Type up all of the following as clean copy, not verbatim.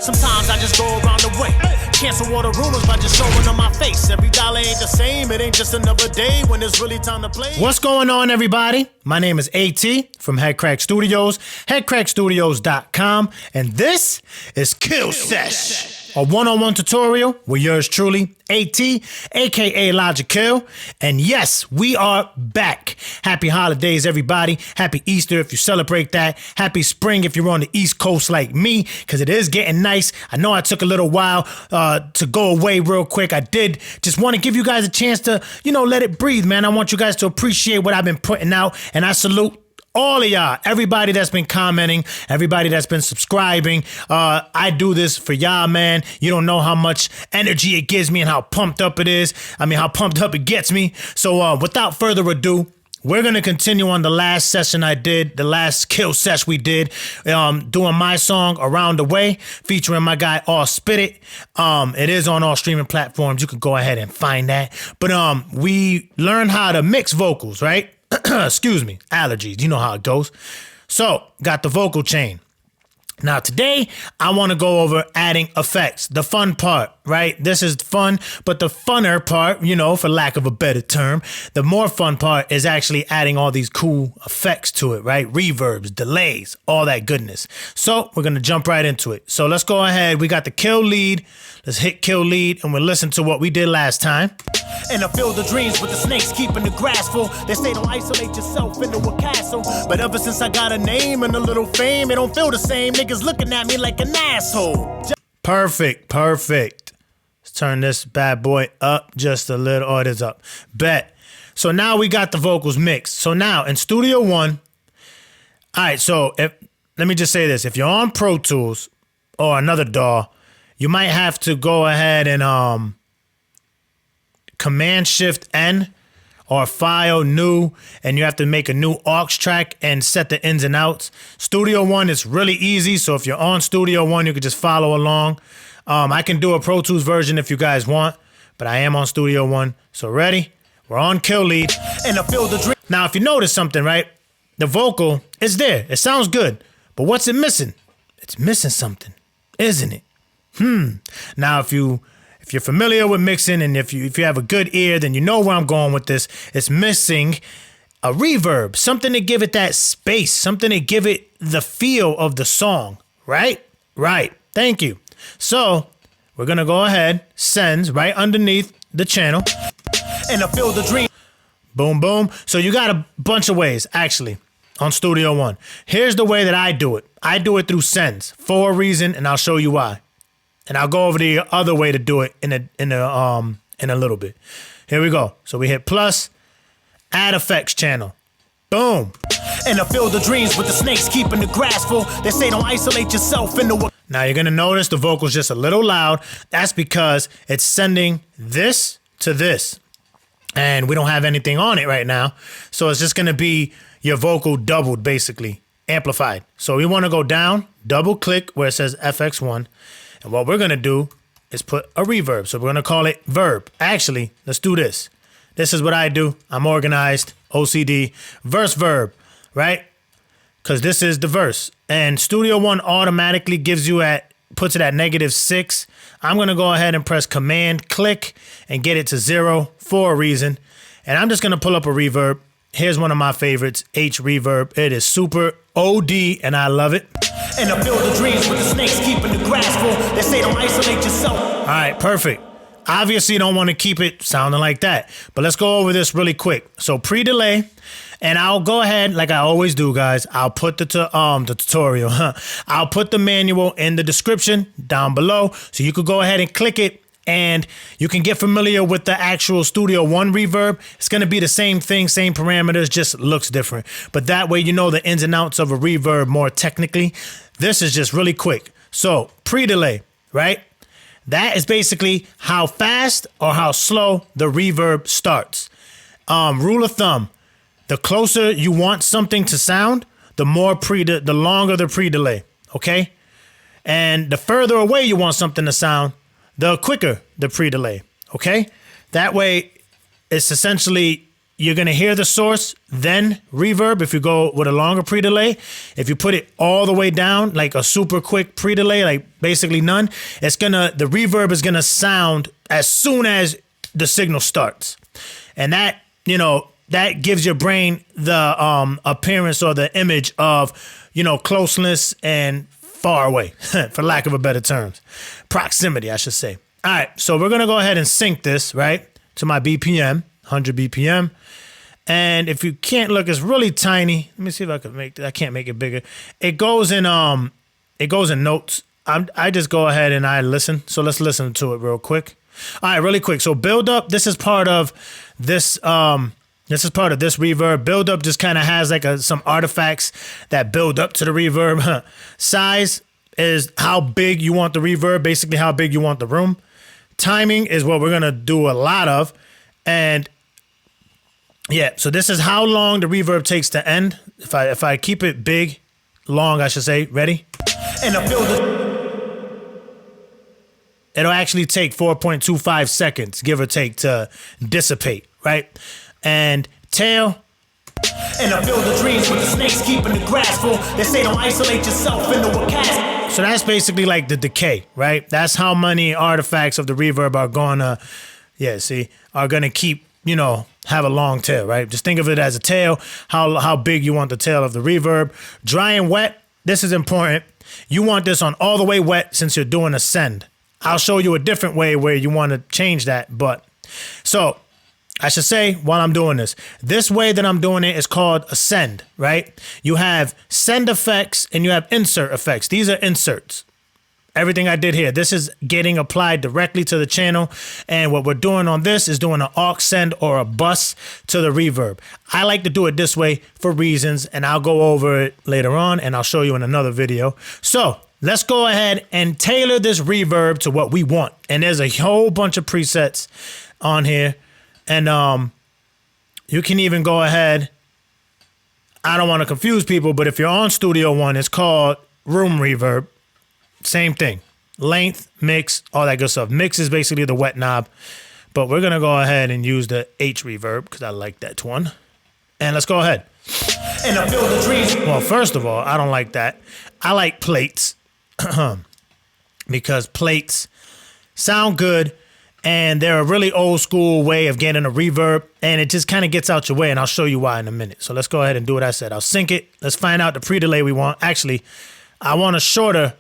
Sometimes I just go around the way. Cancel all the rumors by just showing on my face. Every dollar ain't the same. It ain't just another day when it's really time to play. What's going on, everybody? My name is AT from Headcrack Studios, headcrackstudios.com, and this is Kill Sesh, a one-on-one tutorial with yours truly, AT, aka Logic Kill. And yes, we are back. Happy holidays, everybody. Happy Easter if you celebrate that. Happy spring if you're on the East Coast like me, because it is getting nice. I know I took a little while to go away real quick. I did just want to give you guys a chance to, let it breathe, man. I want you guys to appreciate what I've been putting out, and I salute all of y'all, everybody that's been commenting, everybody that's been subscribing. I do this for y'all, man. You don't know how much energy it gives me and how pumped up it is. How pumped up it gets me. So without further ado, we're going to continue on the last session I did, the last Kill Sesh we did, doing my song Around the Way, featuring my guy All Spit It. It is on all streaming platforms. You can go ahead and find that. But we learned how to mix vocals, right? Excuse me, allergies. You know how it goes. So, got the vocal chain. Now, today, I want to go over adding effects, the fun part, right? This is fun, but the funner part, for lack of a better term, the more fun part is actually adding all these cool effects to it, right? Reverbs, delays, all that goodness. So, we're going to jump right into it. So, let's go ahead. We got the kill lead. Let's hit kill lead, and we'll listen to what we did last time. In a field of dreams with the snakes keeping the grass full. They say don't isolate yourself into a castle. But ever since I got a name and a little fame, it don't feel the same. Niggas looking at me like an asshole. Perfect. Let's turn this bad boy up just a little. Oh, it is up. Bet. So now we got the vocals mixed. So now in Studio One, all right, so let me just say this. If you're on Pro Tools or another DAW, you might have to go ahead and Command-Shift-N or File New, and you have to make a new aux track and set the ins and outs. Studio One is really easy, so if you're on Studio One, you can just follow along. I can do a Pro Tools version if you guys want, but I am on Studio One. So ready? We're on kill lead. In a field of dreams. Now, if you notice something, right? The vocal is there. It sounds good, but what's it missing? It's missing something, isn't it? Now, if you're familiar with mixing and if you have a good ear, then you know where I'm going with this. It's missing a reverb, something to give it that space, something to give it the feel of the song, right? Right. Thank you. So we're going to go ahead, sends right underneath the channel. In a field of dreams. Boom, boom. So you got a bunch of ways, actually, on Studio One. Here's the way that I do it. I do it through sends for a reason, and I'll show you why. And I'll go over the other way to do it in a little bit. Here we go. So we hit plus, add effects channel. Boom. In a field of dreams with the snakes keeping the grass full. They say don't isolate yourself into a. Now you're gonna notice the vocal's just a little loud. That's because it's sending this to this. And we don't have anything on it right now. So it's just gonna be your vocal doubled, basically, amplified. So we wanna go down, double click where it says FX1. And what we're going to do is put a reverb. So we're going to call it verb. Actually, let's do this. This is what I do. I'm organized, OCD, verse verb, right? Because this is the verse. And Studio One automatically puts it at -6. I'm going to go ahead and press Command click and get it to 0 for a reason. And I'm just going to pull up a reverb. Here's one of my favorites, H Reverb. It is super OD and I love it. In a field of dreams with the snakes keeping the grass full. They say don't isolate yourself. All right, perfect. Obviously, you don't want to keep it sounding like that. But let's go over this really quick. So pre-delay, and I'll go ahead, like I always do, guys. I'll put the tutorial. I'll put the manual in the description down below. So you could go ahead and click it. And you can get familiar with the actual Studio One reverb. It's going to be the same thing, same parameters, just looks different. But that way you know the ins and outs of a reverb more technically. This is just really quick. So pre-delay, right? That is basically how fast or how slow the reverb starts. Rule of thumb, the closer you want something to sound, the longer the pre-delay, okay? And the further away you want something to sound, the quicker the pre-delay, okay? That way, it's essentially you're gonna hear the source, then reverb if you go with a longer pre-delay. If you put it all the way down, like a super quick pre-delay, like basically none, the reverb is gonna sound as soon as the signal starts. And that, that gives your brain the appearance or the image of, closeness and far away, for lack of a better terms. Proximity, I should say. All right, so we're gonna go ahead and sync this, right, to my BPM, 100 BPM. And if you can't look, it's really tiny. Let me see if I can I can't make it bigger. It goes in notes. I just go ahead and I listen. So let's listen to it real quick. All right, really quick. So build up, this is part of this reverb. Build up just kind of has like some artifacts that build up to the reverb. Size is how big you want the reverb, basically how big you want the room. Timing is what we're gonna do a lot of. And yeah, so this is how long the reverb takes to end. If I keep it big, long, I should say. Ready? And I feel it'll actually take 4.25 seconds, give or take, to dissipate, right? And tail. And I feel the dreams with the snakes keeping the grass full. They say don't isolate yourself into a cast. So that's basically like the decay, right? That's how many artifacts of the reverb are gonna keep, have a long tail, right? Just think of it as a tail, how big you want the tail of the reverb. Dry and wet, this is important. You want this on all the way wet since you're doing a send. I'll show you a different way where you want to change that, but so I should say while I'm doing this way that I'm doing it is called a send, right? You have send effects and you have insert effects. These are inserts. Everything I did here, this is getting applied directly to the channel. And what we're doing on this is doing an aux send or a bus to the reverb. I like to do it this way for reasons, and I'll go over it later on and I'll show you in another video. So let's go ahead and tailor this reverb to what we want. And there's a whole bunch of presets on here. And you can even go ahead. I don't want to confuse people, but if you're on Studio One, it's called room reverb. Same thing. Length, mix, all that good stuff. Mix is basically the wet knob. But we're going to go ahead and use the H reverb because I like that one. And let's go ahead. And I feel the dreams. Well, first of all, I don't like that. I like plates because plates sound good. And they're a really old school way of getting a reverb, and it just kind of gets out your way, and I'll show you why in a minute. So let's go ahead and do what I said. I'll sync it. Let's find out the pre-delay we want. Actually, I want a shorter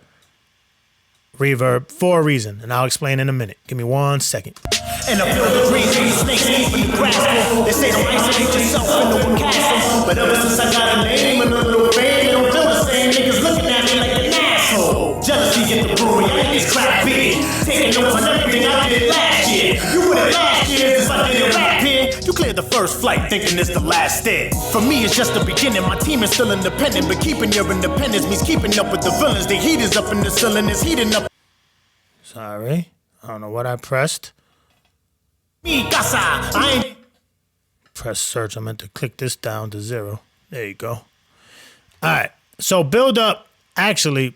reverb for a reason, and I'll explain in a minute. Give me 1 second. And I feel the dreams with the snakes keeping the grass full. They say don't isolate yourself into a castle. But ever since I got a name and a little fame, they don't feel the same. Niggas looking at me like an asshole. Jealousy get the brewery, I think it's crap big. Taking notes on everything I did last year. You would have last year if I didn't rap here. You cleared the first flight thinking it's the last stand. For me, it's just the beginning. My team is still independent, but keeping your independence means keeping up with the villains. The heat is up in the ceiling, it's heating up. Sorry, I don't know what I pressed. Me, casa, I ain't. Press search. I meant to click this down to 0. There you go. All right. So build up actually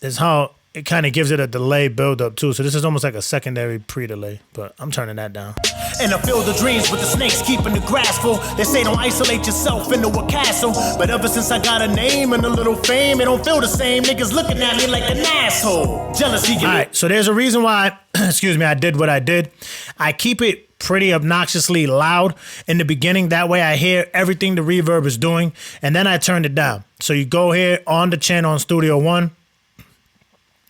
is how it kind of gives it a delay build up too. So this is almost like a secondary pre-delay, but I'm turning that down. And I feel the dreams with the snakes keeping the grass full. They say don't isolate yourself into a castle. But ever since I got a name and a little fame, it don't feel the same. Niggas looking at me like an asshole. Jealousy. All right, so there's a reason why, excuse me, I did what I did. I keep it pretty obnoxiously loud in the beginning. That way I hear everything the reverb is doing. And then I turned it down. So you go here on the channel on Studio One,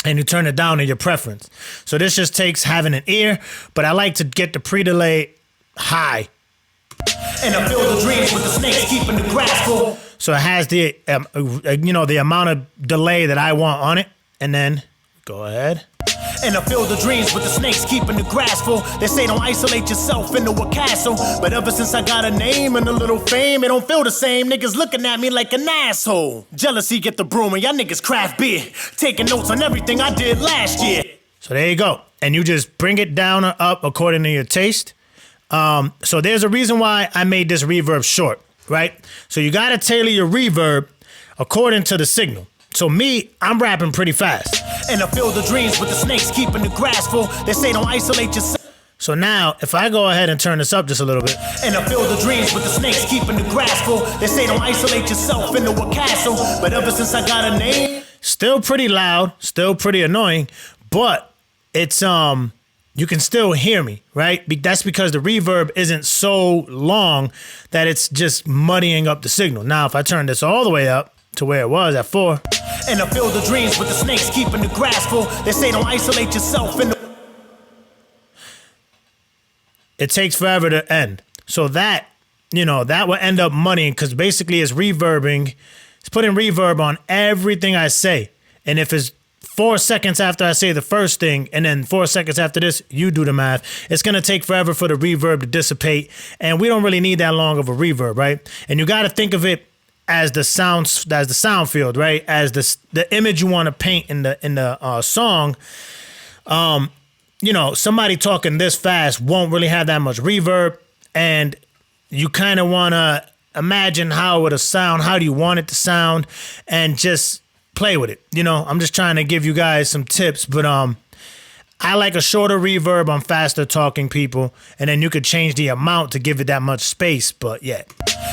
and you turn it down in your preference. So this just takes having an ear, but I like to get the pre-delay high. And I feel the dreams with the snakes keeping the grass full. So it has the, the amount of delay that I want on it. And then go ahead. And I feel the dreams with the snakes keeping the grass full. They say don't isolate yourself into a castle. But ever since I got a name and a little fame, it don't feel the same. Niggas looking at me like an asshole. Jealousy get the broom and y'all niggas craft beer. Taking notes on everything I did last year. So there you go. And you just bring it down or up according to your taste. So there's a reason why I made this reverb short, right? So you got to tailor your reverb according to the signal. So me, I'm rapping pretty fast. And I feel the dreams with the snakes keeping the grass full. They say don't isolate yourself. So now, if I go ahead and turn this up just a little bit. And I fill the dreams with the snakes keeping the grass full. They say don't isolate yourself into a castle. But ever since I got a name. Still pretty loud, still pretty annoying, but it's, you can still hear me, right? That's because the reverb isn't so long that it's just muddying up the signal. Now, if I turn this all the way up to where it was at 4. And I fill the dreams with the snakes keeping the grass full. They say don't isolate yourself into. It takes forever to end. So that, that will end up muddying because basically it's reverbing. It's putting reverb on everything I say. And if it's 4 seconds after I say the first thing and then 4 seconds after this, you do the math. It's going to take forever for the reverb to dissipate. And we don't really need that long of a reverb, right? And you got to think of it as the sound field, right? As the image you want to paint in the song. Somebody talking this fast won't really have that much reverb, and you kind of want to imagine how it'll sound, how do you want it to sound, and just play with it. I'm just trying to give you guys some tips, but I like a shorter reverb on faster talking people, and then you could change the amount to give it that much space, but yeah.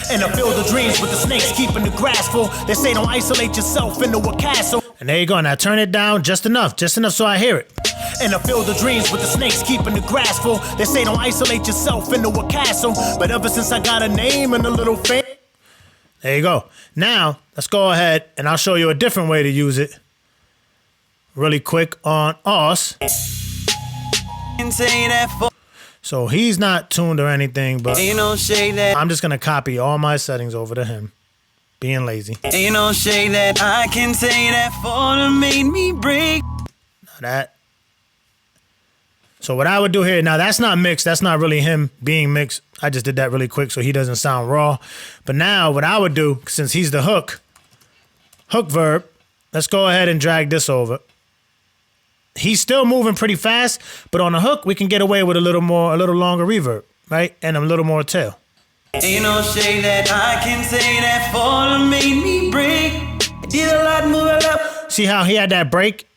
And I fill the dreams with the snakes keeping the grass full. They say don't isolate yourself into a castle. And there you go. Now turn it down just enough so I hear it. And I fill the dreams with the snakes keeping the grass full. They say don't isolate yourself into a castle. But ever since I got a name and a little fame. There you go. Now, let's go ahead and I'll show you a different way to use it. Really quick on Os. So he's not tuned or anything, but I'm just going to copy all my settings over to him. Being lazy. Ain't no shade that I can say that for made me break. Now that. So what I would do here, now that's not mixed. That's not really him being mixed. I just did that really quick so he doesn't sound raw. But now what I would do, since he's the hook verb, let's go ahead and drag this over. He's still moving pretty fast, but on the hook, we can get away with a little longer reverb, right? And a little more tail. Ain't no shade that I can say that for made me break. Did a lot, move a lot. See how he had that break?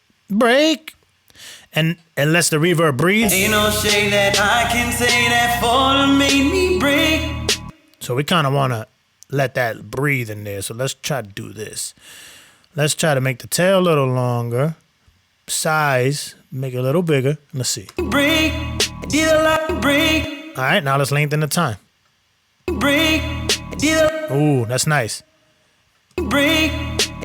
And lets the reverb breathe. Ain't no shade that I can say that for made me break. So we kind of want to let that breathe in there. So let's try to do this. Let's try to make the tail a little longer. Size, make it a little bigger. Let's see. Break, did a lot, break. All right, now let's lengthen the time. Break, did a. Ooh, that's nice. Break,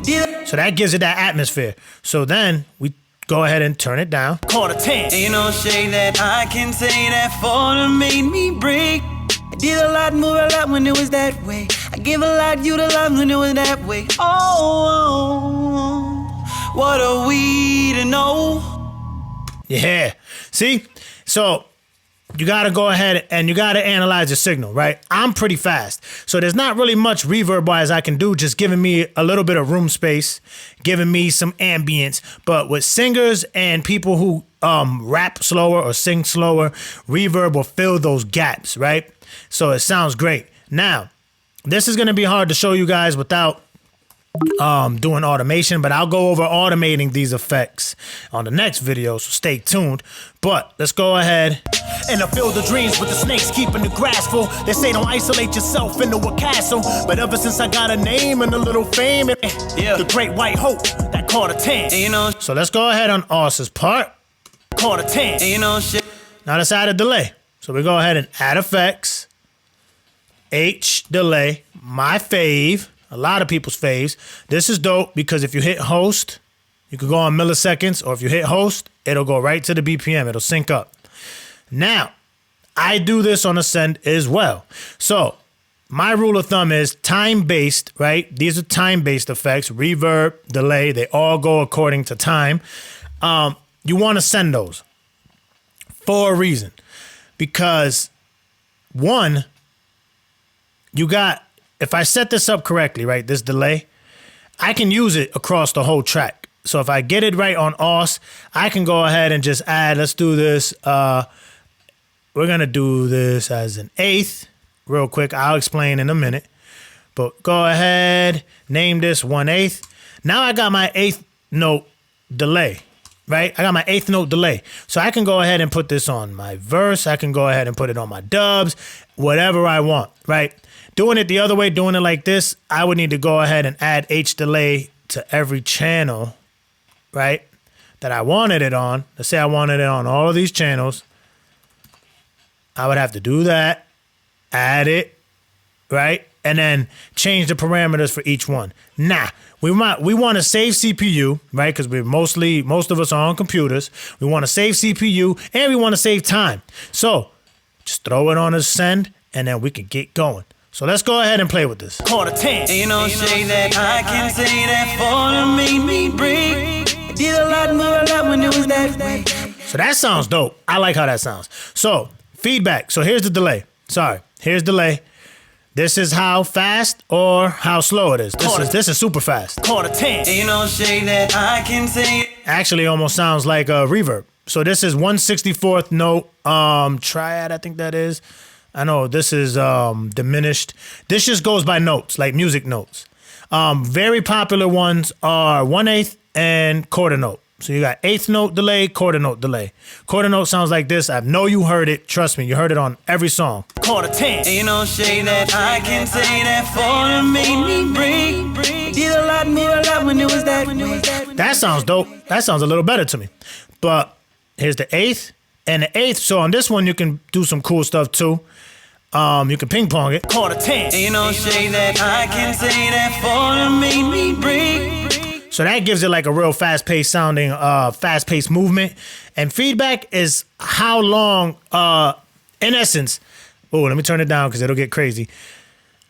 did. So that gives it that atmosphere. So then we go ahead and turn it down. Quarter 10. Ain't no shade that I can say that for made me break. I did a lot, move a lot when it was that way. I gave a lot, you the lot when it was that way. Oh, what are we to know? Yeah. See? So you got to go ahead and you got to analyze the signal, right? I'm pretty fast. So there's not really much reverb-wise I can do, just giving me a little bit of room space, giving me some ambience. But with singers and people who rap slower or sing slower, reverb will fill those gaps, right? So it sounds great. Now, this is going to be hard to show you guys without doing automation, but I'll go over automating these effects on the next video, so stay tuned. But let's go ahead. And I fill the dreams with the snakes keeping the grass full. They say don't isolate yourself into a castle. But ever since I got a name and a little fame, the great white hope, that quarter 10. You know, So let's go ahead on Os's part. Quarter 10. you know shit. Now let's add a delay. So we go ahead and add effects. H delay, my fave, a lot of people's faves. This is dope because if you hit host, you can go on milliseconds, or if you hit host, it'll go right to the BPM. It'll sync up. Now, I do this on Ascend as well. So my rule of thumb is time-based, right? These are time-based effects, reverb, delay. They all go according to time. You want to send those for a reason. Because one, you got, if I set this up correctly, right, this delay, I can use it across the whole track. So if I get it right on Os, I can go ahead and just add, let's do this. We're going to do this as an eighth real quick. I'll explain in a minute. But go ahead, name this 1/8. Now I got my eighth note delay, right? I got my eighth note delay. So I can go ahead and put this on my verse. I can go ahead and put it on my dubs, whatever I want, right? Doing it the other way, doing it like this, I would need to go ahead and add H delay to every channel, right, that I wanted it on. Let's say I wanted it on all of these channels. I would have to do that, add it, right, and then change the parameters for each one. Nah, we want to save CPU, right, because most of us are on computers. We want to save CPU, and we want to save time. So just throw it on a send, and then we can get going. So let's go ahead and play with this. Quarter 10. Ain't no shade that I can say that for made me break. Did a lot, move a lot when it was that way. So that sounds dope. I like how that sounds. So feedback. So here's the delay. Sorry. Here's delay. This is how fast or how slow it is. This is super fast. Quarter 10. Ain't no shade that I can say. Actually almost sounds like a reverb. So this is 1/64th note triad, I think that is. I know this is diminished. This just goes by notes, like music notes. Very popular ones are 1/8 and quarter note. So you got eighth note delay, quarter note delay. Quarter note sounds like this. I know you heard it. Trust me, you heard it on every song. Quarter 10. Ain't no shade that I can say that for made me break. Did a lot, move a lot when it was that way. That sounds dope. That sounds a little better to me. But here's the eighth and the eighth. So on this one, you can do some cool stuff too. You can ping pong it. Quarter 10. Ain't no shade that I can say that for made me break. So that gives it like a real fast-paced sounding, fast-paced movement. And feedback is how long, in essence, oh, let me turn it down because it'll get crazy.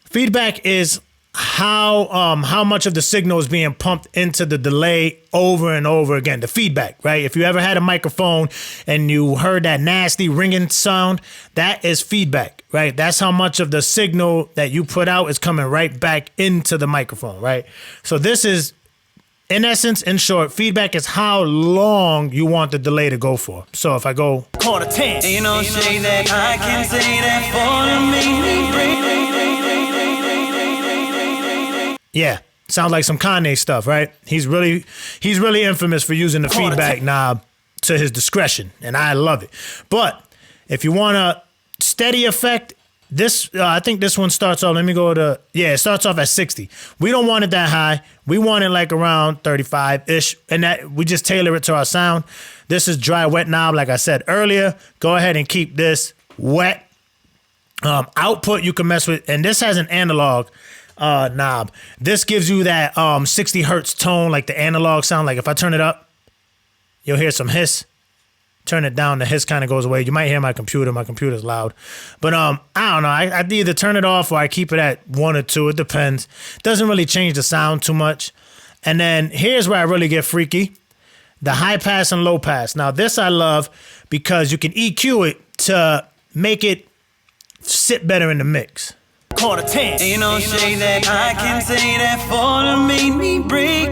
Feedback is how much of the signal is being pumped into the delay over and over again. The feedback, right? If you ever had a microphone and you heard that nasty ringing sound, that is feedback, right? That's how much of the signal that you put out is coming right back into the microphone, right? So this is, in essence, in short, feedback is how long you want the delay to go for. So if I go quarter 10, ain't no shade that I can say that for me break. Yeah, sounds like some Kanye stuff, right? He's really infamous for using the feedback knob to his discretion, and I love it. But if you want a steady effect, this I think this one starts off. Let me go to it starts off at 60. We don't want it that high. We want it like around 35-ish, and that we just tailor it to our sound. This is dry wet knob, like I said earlier. Go ahead and keep this wet. Output you can mess with, and this has an analog knob. This gives you that 60 hertz tone, like the analog sound. Like if I turn it up, you'll hear some hiss. Turn it down, the hiss kind of goes away. You might hear my computer. My computer's loud. But I don't know. I either turn it off or I keep it at 1 or 2. It depends. Doesn't really change the sound too much. And then here's where I really get freaky. The high pass and low pass. Now this I love because you can EQ it to make it sit better in the mix. Quarter 10. Ain't no shade that I can say that for made me break.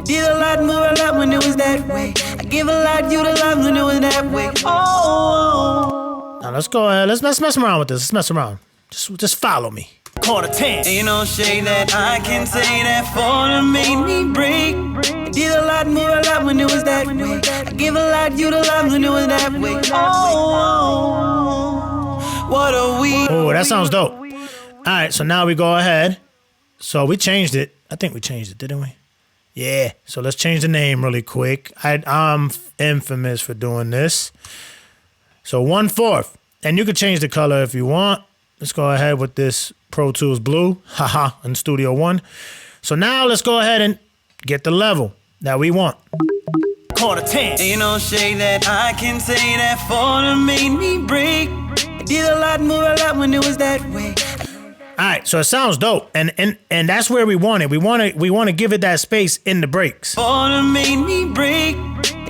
Did a lot, move a lot when it was that way. I give a lot, you the love when it was that way. Oh. Now let's go ahead. Let's mess around with this. Let's mess around. Just follow me. Quarter 10. Ain't no shade that I can say that for made me break. Did a lot, move a lot when it was that way. I give a lot, you the love when it was that way. Oh. What are we? Oh, that sounds dope. All right, so now we go ahead. So we changed it. I think we changed it, didn't we? Yeah, so let's change the name really quick. I'm infamous for doing this. So 1/4. And you can change the color if you want. Let's go ahead with this Pro Tools Blue. Haha, in Studio One. So now let's go ahead and get the level that we want. Quarter 10. Ain't no shade that I can say that for made me break. Did a lot, move a lot when it was that way. All right, so it sounds dope, and that's where we want it. We want to give it that space in the breaks. For made me break.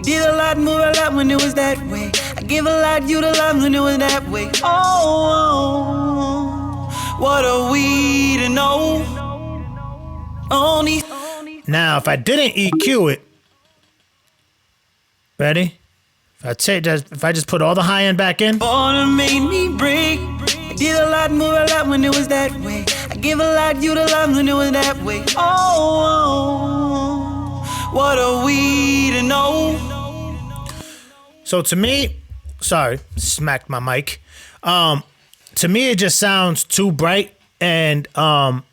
Did a lot, move a lot when it was that way. I give a lot, you the love when it was that way. Oh, what are we to know? Only. Now, if I didn't EQ it, ready? If I just put all the high end back in. For made me break. Did a lot, move a lot when it was that way. I give a lot, you the love when it was that way. Oh, what are we to know? So to me, sorry, smacked my mic. To me, it just sounds too bright, and to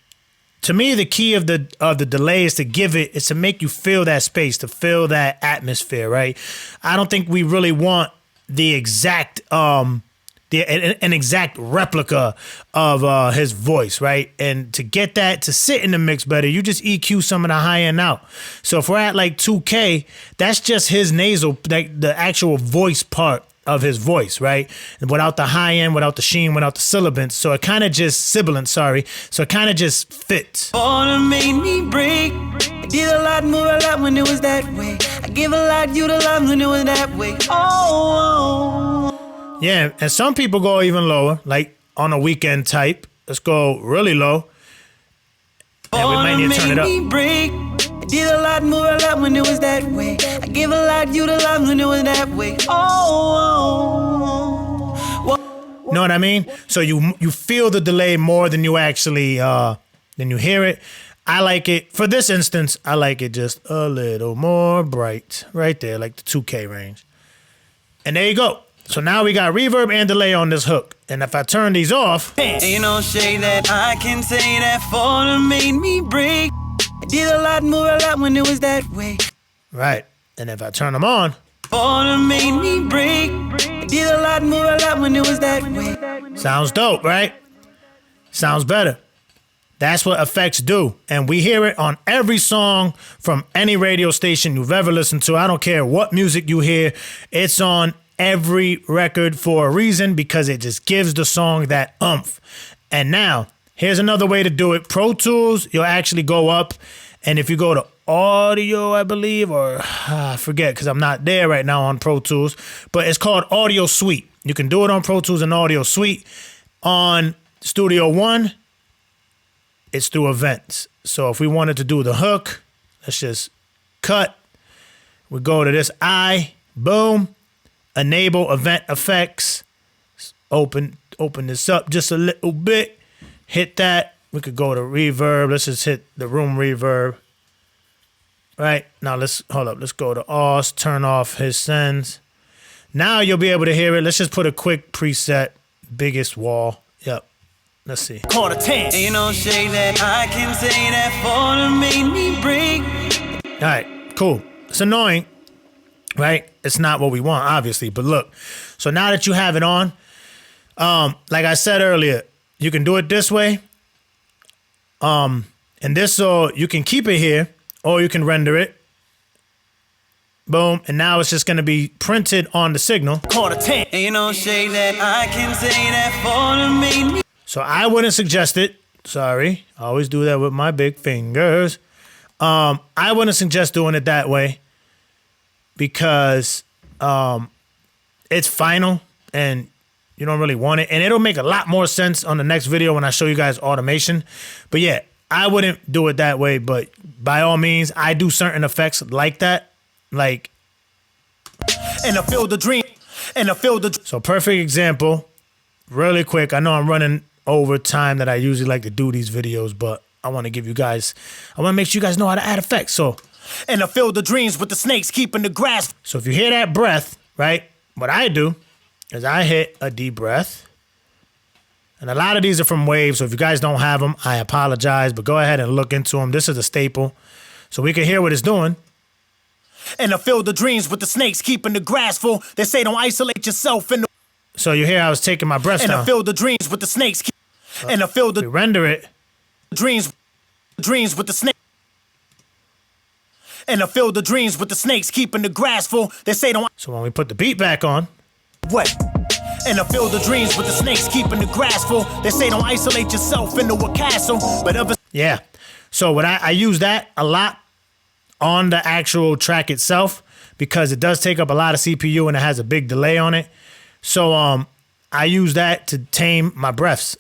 me, the key of the delay is to make you feel that space, to feel that atmosphere, right? I don't think we really want the exact an exact replica of his voice, right? And to get that to sit in the mix better, you just EQ some of the high end out. So if we're at like 2K, that's just his nasal, like the actual voice part of his voice, right? And without the high end, without the sheen, without the sibilant. So it kind of just So it kind of just fits. Wanna make me break. I did a lot, move a lot when it was that way. I give a lot, you the lot when it was that way. Oh. Yeah, and some people go even lower, like on a weekend type. Let's go really low. And we might need to turn it up. Break. I did a lot, move a lot when it was that way. I give a lot, you the lot when it was that way. Oh. You know what I mean? So you feel the delay more than you actually than you hear it. I like it, for this instance, I like it just a little more bright. Right there, like the 2K range. And there you go. So now we got reverb and delay on this hook. And if I turn these off, ain't no shade that I can say that falling made me break. I did a lot, move a lot when it was that way. Right. And if I turn them on, falling made me break. I did a lot, move a lot when it was that way. Sounds dope, right? Sounds better. That's what effects do. And we hear it on every song from any radio station you've ever listened to. I don't care what music you hear. It's on every record for a reason, because it just gives the song that oomph. And now, here's another way to do it. Pro Tools, you'll actually go up, and if you go to audio, I believe, or I forget because I'm not there right now on Pro Tools, but it's called Audio Suite. You can do it on Pro Tools and Audio Suite. On Studio One, it's through events. So if we wanted to do the hook, let's just cut. We go to this boom, enable event effects. Open this up just a little bit. Hit that. We could go to reverb. Let's just hit the room reverb. Right now, let's go to Aus, turn off his sends. Now you'll be able to hear it. Let's just put a quick preset, biggest wall. Yep. Let's see. Quarter 10. Ain't no shade that I can say that falling made me break. All right, cool. It's annoying, right? It's not what we want, obviously. But look, so now that you have it on, like I said earlier, you can do it this way. And this, so you can keep it here, or you can render it. Boom. And now it's just going to be printed on the signal. Quarter 10. Ain't no shade that I can say that falling made me. So I wouldn't suggest it. Sorry. I always do that with my big fingers. I wouldn't suggest doing it that way, because it's final and you don't really want it. And it'll make a lot more sense on the next video when I show you guys automation. But yeah, I wouldn't do it that way. But by all means, I do certain effects like that. Like, and I feel the dream. And I feel the. So perfect example, really quick. I know I'm running over time that I usually like to do these videos, but I want to give you guys, I want to make sure you guys know how to add effects. So, and I feel the dreams with the snakes keeping the grass. So if you hear that breath, right, what I do is I hit a deep breath. And a lot of these are from Wave, so if you guys don't have them, I apologize, but go ahead and look into them. This is a staple, so we can hear what it's doing. And I feel the dreams with the snakes keeping the grass full. They say don't isolate yourself in the. So you hear I was taking my breath down. And I feel the dreams with the snakes. And I feel the. We render it. Dreams with the snake. And I feel the dreams with the snakes keeping the grass full. They say don't. So when we put the beat back on. What? And I feel the dreams with the snakes keeping the grass full. They say don't isolate yourself into a castle, but ever. Yeah. So what I use that a lot on the actual track itself, because it does take up a lot of CPU and it has a big delay on it. So I use that to tame my breaths.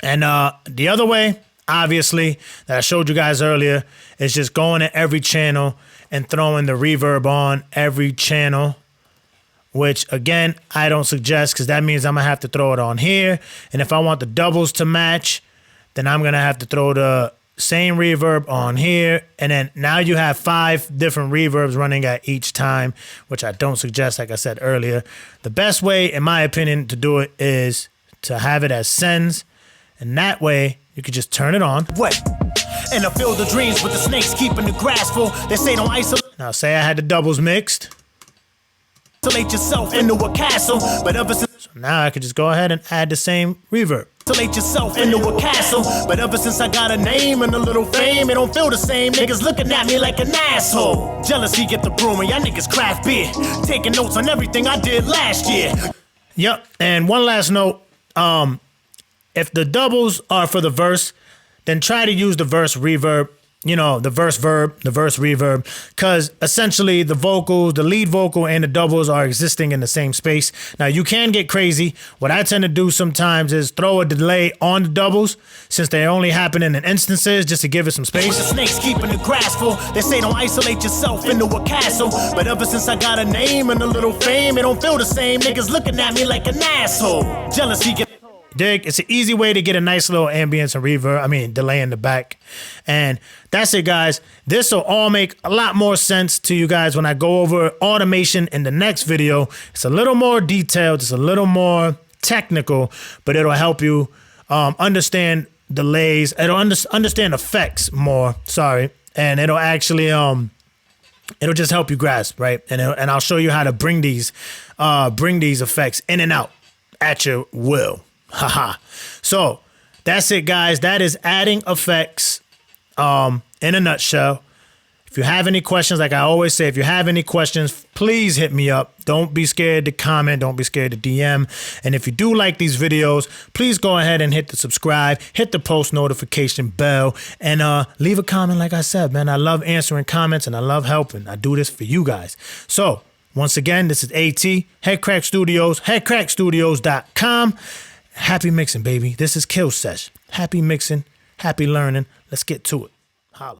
And the other way, obviously, that I showed you guys earlier, is just going to every channel and throwing the reverb on every channel, which, again, I don't suggest, because that means I'm going to have to throw it on here. And if I want the doubles to match, then I'm going to have to throw the same reverb on here, and then now you have 5 different reverbs running at each time, which I don't suggest, like I said earlier. The best way, in my opinion, to do it is to have it as sends, and that way you could just turn it on. What? In a field of dreams with the snakes keeping the grass full. They say don't isolate Now say I had the doubles mixed. yourself into a castle, but ever since Now I could just go ahead and add the same reverb. isolate yourself into a castle, but ever since I got a name and a little fame, it don't feel the same. Niggas looking at me like an asshole. Jealousy get the broom and y'all niggas craft beer, taking notes on everything I did last year. Yep, and one last note. If the doubles are for the verse, then try to use the verse reverb, you know, the verse verb, the verse reverb, because essentially the vocals, the lead vocal and the doubles are existing in the same space. Now you can get crazy. What I tend to do sometimes is throw a delay on the doubles since they only happen in instances just to give it some With the space. snakes keeping the grass full. They say don't isolate yourself into a castle, but ever since I got a name and a little fame, it don't feel the same. Niggas looking at me like an asshole. Jealousy get Dig, it's an easy way to get a nice little ambience and reverb, delay in the back. And that's it, guys. This will all make a lot more sense to you guys when I go over automation in the next video. It's a little more detailed, it's a little more technical, but it'll help you understand delays. It'll understand effects more, and it'll actually it'll just help you grasp, right? And I'll show you how to bring these effects in and out at your will. Haha. So that's it, guys. That is adding effects in a nutshell. If you have any questions, like I always say, if you have any questions, please hit me up. Don't be scared to comment. Don't be scared to DM. And if you do like these videos, please go ahead and hit the subscribe, hit the post notification bell, and leave a comment. Like I said, man, I love answering comments and I love helping. I do this for you guys. So once again, this is AT, Headcrack Studios, headcrackstudios.com. Happy mixing, baby. This is Kill Sesh. Happy mixing, happy learning. Let's get to it. Holla.